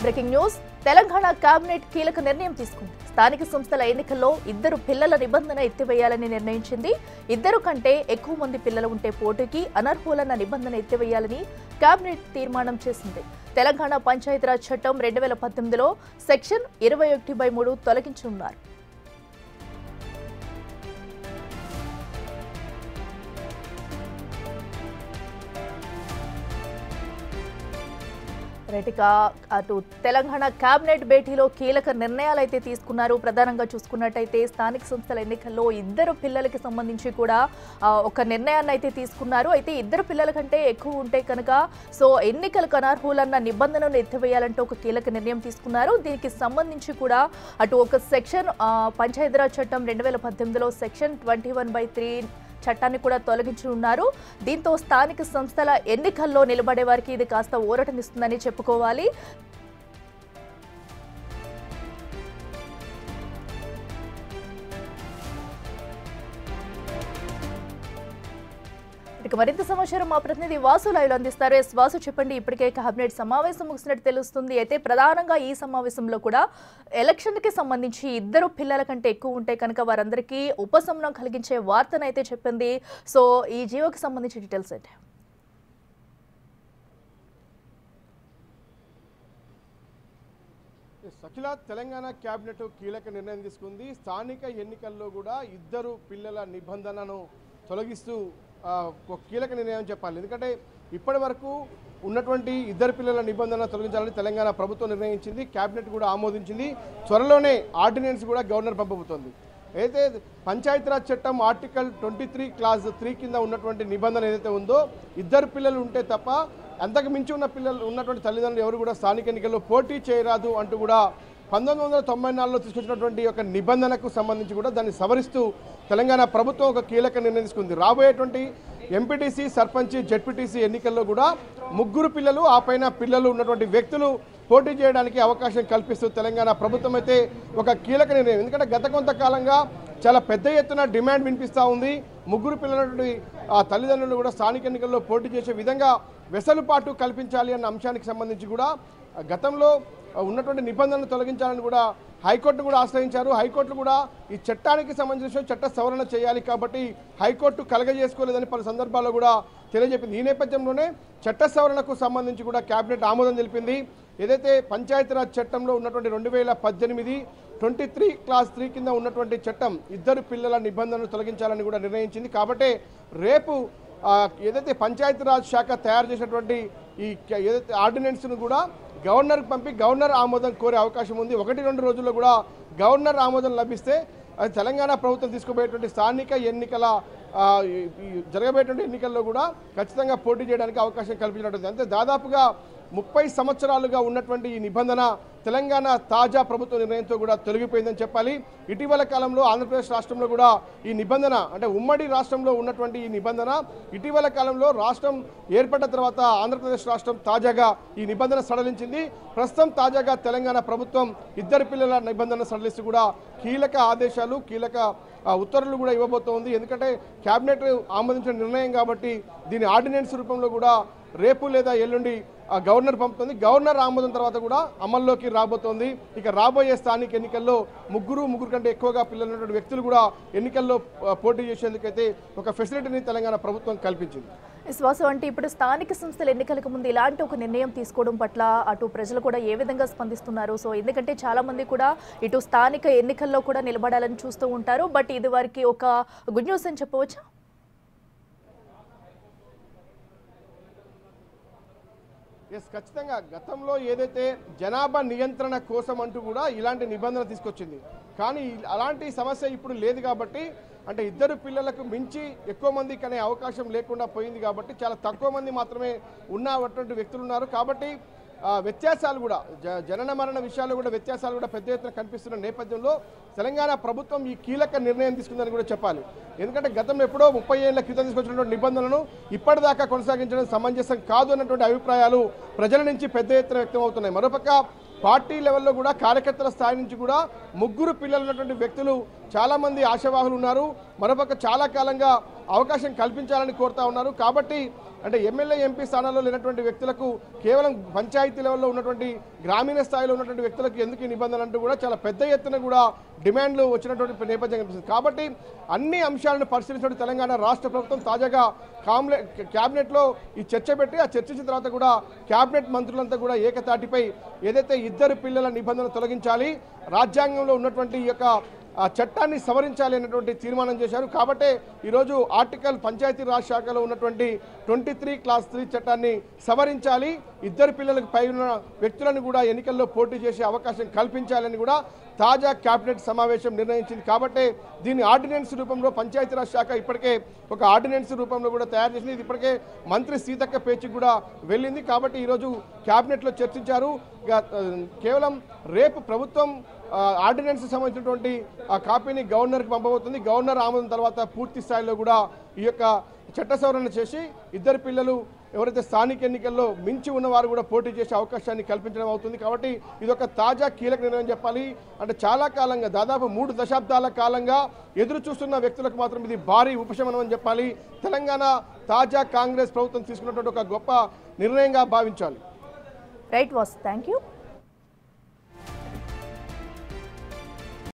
Breaking news Telangana cabinet కీలక నిర్ణయం తీసుకుంది. స్థానిక సంస్థల ఎన్నికల్లో 2 పిల్లల నిబంధన ఎత్తివేయాలని నిర్ణయించింది. 2 కంటే ఎక్కువ మంది పిల్లలు ఉంటే పోటీకి అనర్హులన్న నిబంధన ఎత్తివేయాలని కేబినెట్ తీర్మానం చేసింది. తెలంగాణ పంచాయతీరాజ్ చట్టం 2018లో సెక్షన్ 21/3 తొలగించనున్నారు. అటు తెలంగాణ కేబినెట్ భేటీలో కీలక నిర్ణయాలు అయితే తీసుకున్నారు. ప్రధానంగా చూసుకున్నట్టయితే స్థానిక సంస్థల ఎన్నికల్లో 2 పిల్లలకి సంబంధించి కూడా ఒక నిర్ణయాన్ని అయితే తీసుకున్నారు. అయితే 2 పిల్లల కంటే ఎక్కువ ఉంటే కనుక ఎన్నికలకు అనర్హులన్న నిబంధనను ఎత్తివేయాలంటే ఒక కీలక నిర్ణయం తీసుకున్నారు. దీనికి సంబంధించి కూడా అటు ఒక సెక్షన్ పంచాయతీరాజ్ చట్టం 2018లో సెక్షన్ 21/3 చట్టాన్ని కూడా తొలగించనున్నారు. దీంతో స్థానిక సంస్థల ఎన్నికల్లో నిలబడే వారికి ఇది కాస్త ఊరటనిస్తుందని చెప్పుకోవాలి. మరింత సమాచారం మా ప్రతినిధి వాసు లైవ్ అందిస్తారు. వాసు, చెప్పండి. ఇప్పటికే కేబినెట్ సమావేశం ముగిసినట్టు తెలుస్తుంది. అయితే ప్రధానంగా ఈ సమావేశంలో కూడా ఎలక్షన్ కి సంబంధించి 2 పిల్లల కంటే ఎక్కువ ఉంటే కనుక వారందరికీ ఉపశమనం కలిగించే వార్తనైతే చెప్పింది. సో ఈ జీవోకి సంబంధించి డీటెయిల్స్ ఏంటి? సఖిల, తెలంగాణ కేబినెట్ కీలక నిర్ణయం తీసుకుంది. స్థానిక ఎన్నికల్లో కూడా 2 పిల్లల నిబంధనను తొలగిస్తూ ఒక కీలక నిర్ణయం చెప్పాలి. ఎందుకంటే ఇప్పటి వరకు ఉన్నటువంటి 2 పిల్లల నిబంధన తొలగించాలని తెలంగాణ ప్రభుత్వం నిర్ణయించింది. కేబినెట్ కూడా ఆమోదించింది. త్వరలోనే ఆర్డినెన్స్ కూడా గవర్నర్ పంపబోతోంది. అయితే పంచాయతీరాజ్ చట్టం ఆర్టికల్ 23 క్లాజ్ 3 కింద ఉన్నటువంటి నిబంధన ఏదైతే ఉందో 2 పిల్లలు ఉంటే తప్ప అంతకు మించి ఉన్నటువంటి తల్లిదండ్రులు ఎవరు కూడా స్థానిక ఎన్నికల్లో పోటీ చేయరాదు అంటూ కూడా 1994లో తీసుకొచ్చినటువంటి ఒక నిబంధనకు సంబంధించి కూడా దాన్ని సవరిస్తూ తెలంగాణ ప్రభుత్వం ఒక కీలక నిర్ణయం తీసుకుంది. రాబోయేటువంటి ఎంపీటీసీ, సర్పంచ్, జెడ్పీటీసీ ఎన్నికల్లో కూడా 3 పిల్లలు ఆ పైన పిల్లలు ఉన్నటువంటి వ్యక్తులు పోటీ చేయడానికి అవకాశం కల్పిస్తూ తెలంగాణ ప్రభుత్వం అయితే ఒక కీలక నిర్ణయం. ఎందుకంటే గత కొంతకాలంగా చాలా పెద్ద ఎత్తున డిమాండ్ వినిపిస్తూ ఉంది. 3 పిల్లలటువంటి తల్లిదండ్రులు కూడా స్థానిక ఎన్నికల్లో పోటీ చేసే విధంగా వెసులుబాటు కల్పించాలి అన్న అంశానికి సంబంధించి కూడా గతంలో ఉన్నటువంటి నిబంధనలు తొలగించాలని కూడా హైకోర్టు కూడా ఆశ్రయించారు. హైకోర్టు కూడా ఈ చట్టానికి సంబంధించిన చట్ట సవరణ చేయాలి కాబట్టి హైకోర్టు కలగజేసుకోలేదని పలు సందర్భాల్లో కూడా తెలియజెప్పింది. ఈ నేపథ్యంలోనే చట్ట సవరణకు సంబంధించి కూడా కేబినెట్ ఆమోదం తెలిపింది. ఏదైతే పంచాయతీరాజ్ చట్టంలో ఉన్నటువంటి 2018 23 క్లాస్ 3 కింద ఉన్నటువంటి చట్టం 2 పిల్లల నిబంధనలు తొలగించాలని కూడా నిర్ణయించింది. కాబట్టి రేపు ఏదైతే పంచాయతీరాజ్ శాఖ తయారు చేసినటువంటి ఈ ఏదైతే ఆర్డినెన్స్ను కూడా గవర్నర్కి పంపి గవర్నర్ ఆమోదం కోరే అవకాశం ఉంది. 1-2 రోజుల్లో కూడా గవర్నర్ ఆమోదం లభిస్తే అది తెలంగాణ ప్రభుత్వం తీసుకోబోయేటువంటి స్థానిక ఎన్నికల జరగబోయేటువంటి ఎన్నికల్లో కూడా ఖచ్చితంగా పోటీ చేయడానికి అవకాశం కల్పించినట్టుంది. అంతే దాదాపుగా 30 సంవత్సరాలుగా ఉన్నటువంటి ఈ నిబంధన తెలంగాణ తాజా ప్రభుత్వ నిర్ణయంతో కూడా తొలగిపోయిందని చెప్పాలి. ఇటీవల కాలంలో ఆంధ్రప్రదేశ్ రాష్ట్రంలో కూడా ఈ నిబంధన అంటే ఉమ్మడి రాష్ట్రంలో ఉన్నటువంటి ఈ నిబంధన ఇటీవల కాలంలో రాష్ట్రం ఏర్పడ్డ తర్వాత ఆంధ్రప్రదేశ్ రాష్ట్రం తాజాగా ఈ నిబంధన సడలించింది. ప్రస్తుతం తాజాగా తెలంగాణ ప్రభుత్వం 2 పిల్లల నిబంధన సడలిస్తూ కూడా కీలక ఆదేశాలు, కీలక ఉత్తర్వులు కూడా ఇవ్వబోతోంది. ఎందుకంటే కేబినెట్ ఆమోదించిన నిర్ణయం కాబట్టి దీని ఆర్డినెన్స్ రూపంలో కూడా రేపు లేదా ఎల్లుండి గవర్నర్ పంపుతుంది. గవర్నర్ ఆమోదం తర్వాత కూడా అమల్లోకి రాబోతోంది. ఇక రాబోయే స్థానిక ఎన్నికల్లో 3 కంటే ఎక్కువగా పిల్లలు ఉన్నటువంటి వ్యక్తులు కూడా ఎన్నికల్లో పోటీ చేసేందుకైతే ఒక ఫెసిలిటీని తెలంగాణ ప్రభుత్వం కల్పించింది. విశ్వాసం అంటే ఇప్పుడు స్థానిక సంస్థల ఎన్నికలకు ముందు ఇలాంటి ఒక నిర్ణయం తీసుకోవడం పట్ల అటు ప్రజలు కూడా ఏ విధంగా స్పందిస్తున్నారు? సో ఎందుకంటే చాలా మంది కూడా ఇటు స్థానిక ఎన్నికల్లో కూడా నిలబడాలని చూస్తూ ఉంటారు. బట్ ఇది వారికి ఒక గుడ్ న్యూస్ అని చెప్పవచ్చా? ఖచ్చితంగా గతంలో ఏదైతే జనాభా నియంత్రణ కోసం అంటూ కూడా ఇలాంటి నిబంధన తీసుకొచ్చింది. కానీ అలాంటి సమస్య ఇప్పుడు లేదు కాబట్టి అంటే 2 పిల్లలకు మించి ఎక్కువ మందికి అనే అవకాశం లేకుండా పోయింది కాబట్టి చాలా తక్కువ మంది మాత్రమే ఉన్నటువంటి వ్యక్తులు ఉన్నారు. కాబట్టి వ్యత్యాసాలు కూడా జనన మరణ విషయాల్లో కూడా వ్యత్యాసాలు కూడా పెద్ద ఎత్తున కనిపిస్తున్న నేపథ్యంలో తెలంగాణ ప్రభుత్వం ఈ కీలక నిర్ణయం తీసుకుందని కూడా చెప్పాలి. ఎందుకంటే గతంలో ఎప్పుడో 30 ఏళ్ల క్రితం తీసుకొచ్చినటువంటి నిబంధనలను ఇప్పటిదాకా కొనసాగించడం సమంజసం కాదు అన్నటువంటి అభిప్రాయాలు ప్రజల నుంచి పెద్ద ఎత్తున వ్యక్తం అవుతున్నాయి. మరోపక్క పార్టీ లెవెల్లో కూడా కార్యకర్తల స్థాయి నుంచి కూడా 3 పిల్లలు ఉన్నటువంటి వ్యక్తులు చాలామంది ఆశావాహులు ఉన్నారు. మరోపక్క చాలా కాలంగా అవకాశం కల్పించాలని కోరుతా ఉన్నారు. కాబట్టి అంటే ఎమ్మెల్యే ఎంపీ స్థానాల్లో లేనటువంటి వ్యక్తులకు కేవలం పంచాయతీ లెవెల్లో ఉన్నటువంటి గ్రామీణ స్థాయిలో ఉన్నటువంటి వ్యక్తులకు ఎందుకు ఈ నిబంధన అంటూ కూడా చాలా పెద్ద ఎత్తున కూడా డిమాండ్లు వచ్చినటువంటి నేపథ్యం కనిపిస్తుంది. కాబట్టి అన్ని అంశాలను పరిశీలించిన తెలంగాణ రాష్ట్ర ప్రభుత్వం తాజాగా క్యాబినెట్లో ఈ చర్చ పెట్టి ఆ చర్చించిన తర్వాత కూడా క్యాబినెట్ మంత్రులంతా కూడా ఏకతాటిపై ఏదైతే ఇద్దరు పిల్లల నిబంధన తొలగించాలి, రాజ్యాంగంలో ఉన్నటువంటి ఈ యొక్క ఆ చట్టాన్ని సవరించాలి అనేటువంటి తీర్మానం చేశారు. కాబట్టే ఈరోజు ఆర్టికల్ పంచాయతీరాజ్ శాఖలో ఉన్నటువంటి 23 క్లాస్ 3 చట్టాన్ని సవరించాలి, ఇద్దరు పిల్లలకు పై ఉన్న వ్యక్తులను కూడా ఎన్నికల్లో పోటీ చేసే అవకాశం కల్పించాలని కూడా తాజా కేబినెట్ సమావేశం నిర్ణయించింది. కాబట్టి దీన్ని ఆర్డినెన్స్ రూపంలో పంచాయతీరాజ్ శాఖ ఇప్పటికే ఒక ఆర్డినెన్స్ రూపంలో కూడా తయారు చేసింది. ఇది ఇప్పటికే మంత్రి సీతక్క పేచికి కూడా వెళ్ళింది. కాబట్టి ఈరోజు కేబినెట్లో చర్చించారు. కేవలం రేపు ప్రభుత్వం ఆర్డినెన్స్ సంబంధించినటువంటి ఆ కాపీని గవర్నర్కి పంపబోతుంది. గవర్నర్ ఆమోదం తర్వాత పూర్తి స్థాయిలో కూడా ఈ యొక్క చట్ట సవరణ చేసి ఇద్దరు పిల్లలు ఎవరైతే స్థానిక ఎన్నికల్లో మించి ఉన్నవారు కూడా పోటీ చేసే అవకాశాన్ని కల్పించడం అవుతుంది. కాబట్టి ఇది ఒక తాజా కీలక నిర్ణయం చెప్పాలి. అంటే చాలా కాలంగా దాదాపు 3 దశాబ్దాల కాలంగా ఎదురు చూస్తున్న వ్యక్తులకు మాత్రం ఇది భారీ ఉపశమనం అని చెప్పాలి. తెలంగాణ తాజా కాంగ్రెస్ ప్రభుత్వం తీసుకున్నటువంటి ఒక గొప్ప నిర్ణయంగా భావించాలి. Right was, thank you.